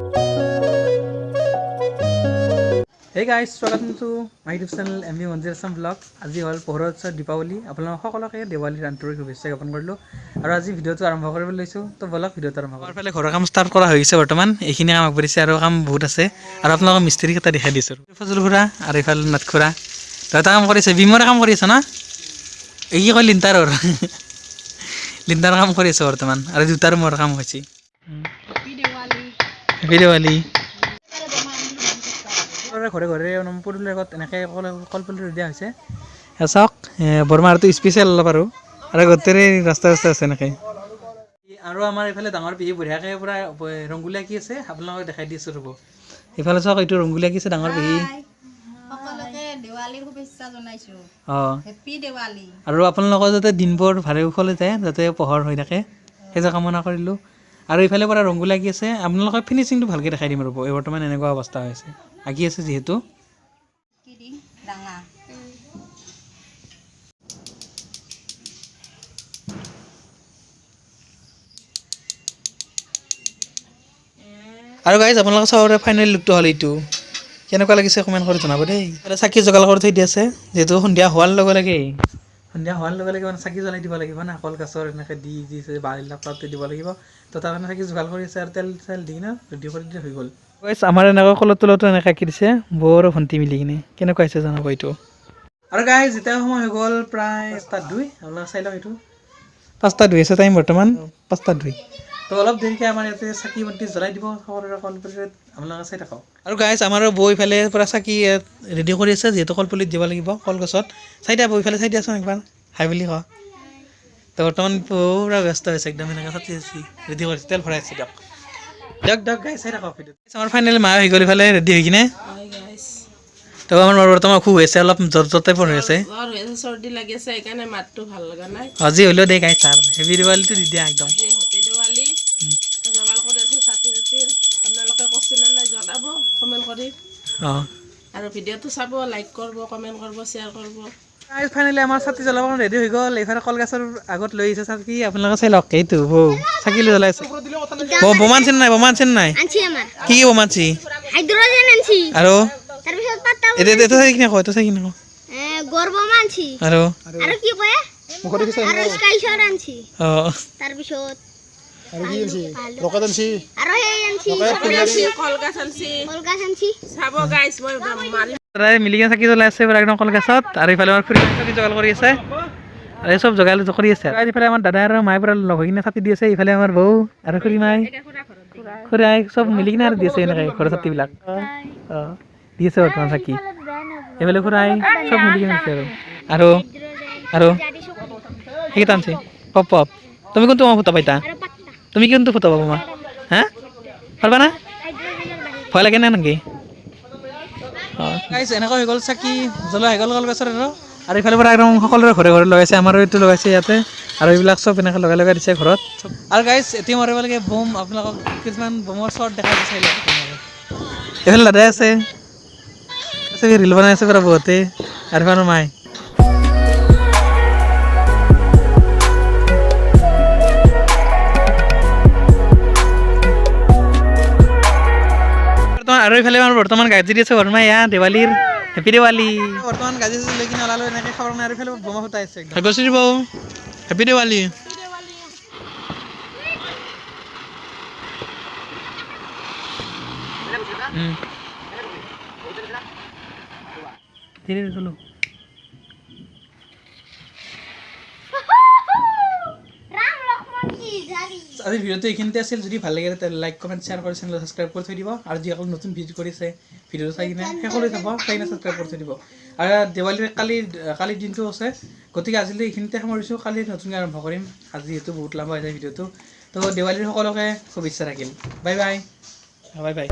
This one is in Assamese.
Hey guys, welcome to my YouTube channel MV Manjit assam vlog. আজি হল পহৰত দীপাৱলী আপোনালোক সকলোকে দেৱালীৰ আন্তৰিক শুভেচ্ছা জ্ঞাপন কৰিলো আৰু আজি ভিডিওটো আৰম্ভ কৰিব লৈছো তো বলক ভিডিওটো আৰম্ভ কৰো। ফালে ঘৰৰ কাম ষ্টাৰ্ট কৰা হৈছে বৰ্তমান এইখিনি কাম আগবঢ়িছে আৰু কাম বহুত আছে আৰু আপোনালোকক মিস্ত্ৰী কেইটা দেখাই দিছো ফজল খুৰা আৰু ইফালে নাথ খুৰা দুটা কাম কৰিছে বিমৰে কাম কৰি আছে না এই কি কয় লিন্টাৰৰ লিন্টাৰ কাম কৰি আছে বৰ্তমান আৰু দুটাৰ মোৰ কাম হৈছে হেপী দেৱালী ঘৰে ঘৰে নমপুৰৰ লগত এনেকৈ কলপুলি দিয়া হৈছে চাওক বৰমাৰটো স্পেচিয়েল অলপ আৰু গোটেই ৰাস্তা ৰাস্তা আছে এনেকৈ আৰু আমাৰ এইফালে ডাঙৰ পিহি বঢ়িয়াকৈ পূৰা ৰংগুলীয়া কি আছে আপোনালোকক দেখাই দিছোঁ ৰ'ব এইফালে চাওক এইটো ৰংগুলীয়া কি আছে ডাঙৰ পিহি সকলোকে দেৱালীৰ শুভেচ্ছা জনাইছোঁ অঁ হেপী দেৱালী আৰু আপোনালোকৰ যাতে দিনবোৰ ভালে কুশলে যায় যাতে পোহৰ হৈ থাকে সেই কামনা কৰিলোঁ আৰু এইফালে পৰা ৰংগুলীয়া কি আছে আপোনালোকক ফিনিচিংটো ভালকৈ দেখাই দিম ৰ'ব এই বৰ্তমান এনেকুৱা অৱস্থা হৈছে আঁকি আছে যিহেতু আৰু গাইজ আপোনালোকে চাবৰে ফাইনেল লুকটো হ'ল এইটো কেনেকুৱা লাগিছে কমেণ্ট কৰি জনাব দেই চাকি জগাল কৰি থৈ দি আছে যিহেতু সন্ধিয়া হোৱাৰ লগে লগে মানে চাকি জ্বলাই দিব লাগিব না কলগছৰ এনেকৈ দি দিছে বাঁহবিলাক তাতে দিব লাগিব তো তাৰ কাৰণে চাকি যোগাৰ কৰি আছে আৰু তেল চেল দি কিনে ৰেডি কৰি দিলে হৈ গ'ল গাইজ আমাৰ এনেকুৱা কলত তলতো এনেকৈ আঁকি দিছে বৌ আৰু ভণ্টি মিলি কিনে কেনেকুৱা হৈছে জনাব এইটো আৰু গাইজ যেতিয়া সময় হৈ গ'ল প্ৰায় 5:02 আপোনালোকে চাই লওক এইটো 5:02 আছে টাইম বৰ্তমান 5:02 তো অলপ দেৰিকৈ আমাৰ ইয়াতে চাকি বন্তি জ্বলাই দিব সকলোৰে কলপুলিত আপোনালোকে চাই থাকক আৰু গাইজ আমাৰো বৌ ইফালে পূৰা চাকি ৰেডি কৰি আছে যিহেতু কলপুলিত দিব লাগিব কলগছত চাই দিয়া বৌ ইফালে চাই দিয়াচোন একবাৰ হাই বুলি কওঁ তো বৰ্তমান পূৰা ব্যস্ত হৈছে একদম এনেকৈ চাকি ৰেডি কৰিছে তেল ভৰাই আছে দিয়ক দিয়ক গাইজ চাই থাকক ভিডিঅ'টো আমাৰ ফাইনেল মাহ হৈ গ'ল ইফালে ৰেডি হৈ কিনে তো আমাৰ বৰ্তমান অসুখ হৈছে অলপ জ্বৰ টাইপৰ হৈ আছে চৰ্দি লাগি আছে সেইকাৰণে মাতটো ভাল লগা নাই আজি হ'লেও দে গাইজ ছাৰ হেপী দিৱালীটো দি দিয়া একদম কমেণ্ট কৰি আৰু ভিডিঅ'টো চাব লাইক কৰিব কমেণ্ট কৰিব শ্বেয়াৰ কৰিব ফাইনেলি আমাৰ চাকি জ্বলাব ৰেডি হৈ গ'ল এইফালে কলগছৰ আগত লৈ আহিছে চাকি আপোনালোকে চাই লওক এইটো বৌ চাকি লৈ জ্বলাই আছে বোমান চিন নাই কি বোমান চি আৰু এইটো চাই কিনে কয় চাই কিনে আৰু আৰু কি আনছি ৰকেট আনছি আৰু হেই আনছি কলগছ আনছি চাব গাইস মই মাৰি তাই মিলিকে চাকি জ্বলাই আছে পুৰা একদম কলগছত আৰু ইফালে আমাৰ খুৰী চাকি জগাল কৰি আছে আৰু চব জগাল কৰি আছে আৰু ইফালে আমাৰ দাদা আৰু মায়ে পুৰা লগ হৈ কিনে চাকি দি আছে ইফালে আমাৰ বৌ আৰু খুৰী মাই খুৰাই চব মিলি কিনে আৰু দি আছে এনেকৈ ঘৰৰ চাকিবিলাক দি আছে বৰ্তমান চাকি এইফালে খুৰাই চব মিলি কিনে দিছে আৰু সেইকেইটা আনছি পপ তুমি কোনটো ফটো পাইতা তুমি কোনটো ফটো পাবা মা হা পাৰবা না ভয় লাগে না নেকি গাইজ এনেকুৱা হৈ গ'ল চাকি জ্বলোৱা হৈ গ'ল কলগছৰ আৰু ইফালে পৰা একদম সকলোৰে ঘৰে ঘৰে লগাইছে আমাৰো এইটো লগাইছে ইয়াতে আৰু এইবিলাক চব এনেকৈ লগাই দিছে ঘৰত আৰু গাইজ এতিয়া মাৰিব লাগে বোম আপোনালোকক কিছুমান বোমৰ শ্বট দেখাই দিছে এইফালে দাদাই আছে ৰিল বনাই আছে পুৰা বহুতে আৰু ইফালে মাই আৰু এইফালে আমাৰ বৰ্তমান গাজি দি আছে বৰ্মা ইয়া দেৱালীৰ হেপী দেৱালী বৰ্তমান গাজি লৈ কিনে ওলালো এনেকৈ খাবৰ কাৰণে আৰু এইফালে বোমা ফুটাই আছে গছি দিব হেপী দেৱালী চলো আজি ভিডিঅ'টো এইখিনিতে আছিল যদি ভাল লাগে লাইক কমেণ্ট শ্বেয়াৰ কৰি চেনেল ছাবস্ক্ৰাইব কৰি থৈ দিব আৰু যিসকল নতুন ভিডিঅ' কৰিছে ভিডিঅ'টো চাই কিনে সকলোৱে চাব চাই কিনে ছাবস্ক্ৰাইব কৰি থৈ দিব আৰু দেৱালীৰ কালিৰ দিনটো আছে গতিকে আজিলৈ এইখিনিতে সামৰিছোঁ কালি নতুনকৈ আৰম্ভ কৰিম আজি যিহেতু বহুত লম্বা হৈ যায় ভিডিঅ'টো তো দেৱালীৰ সকলোকে শুভেচ্ছা থাকিল বাই বাই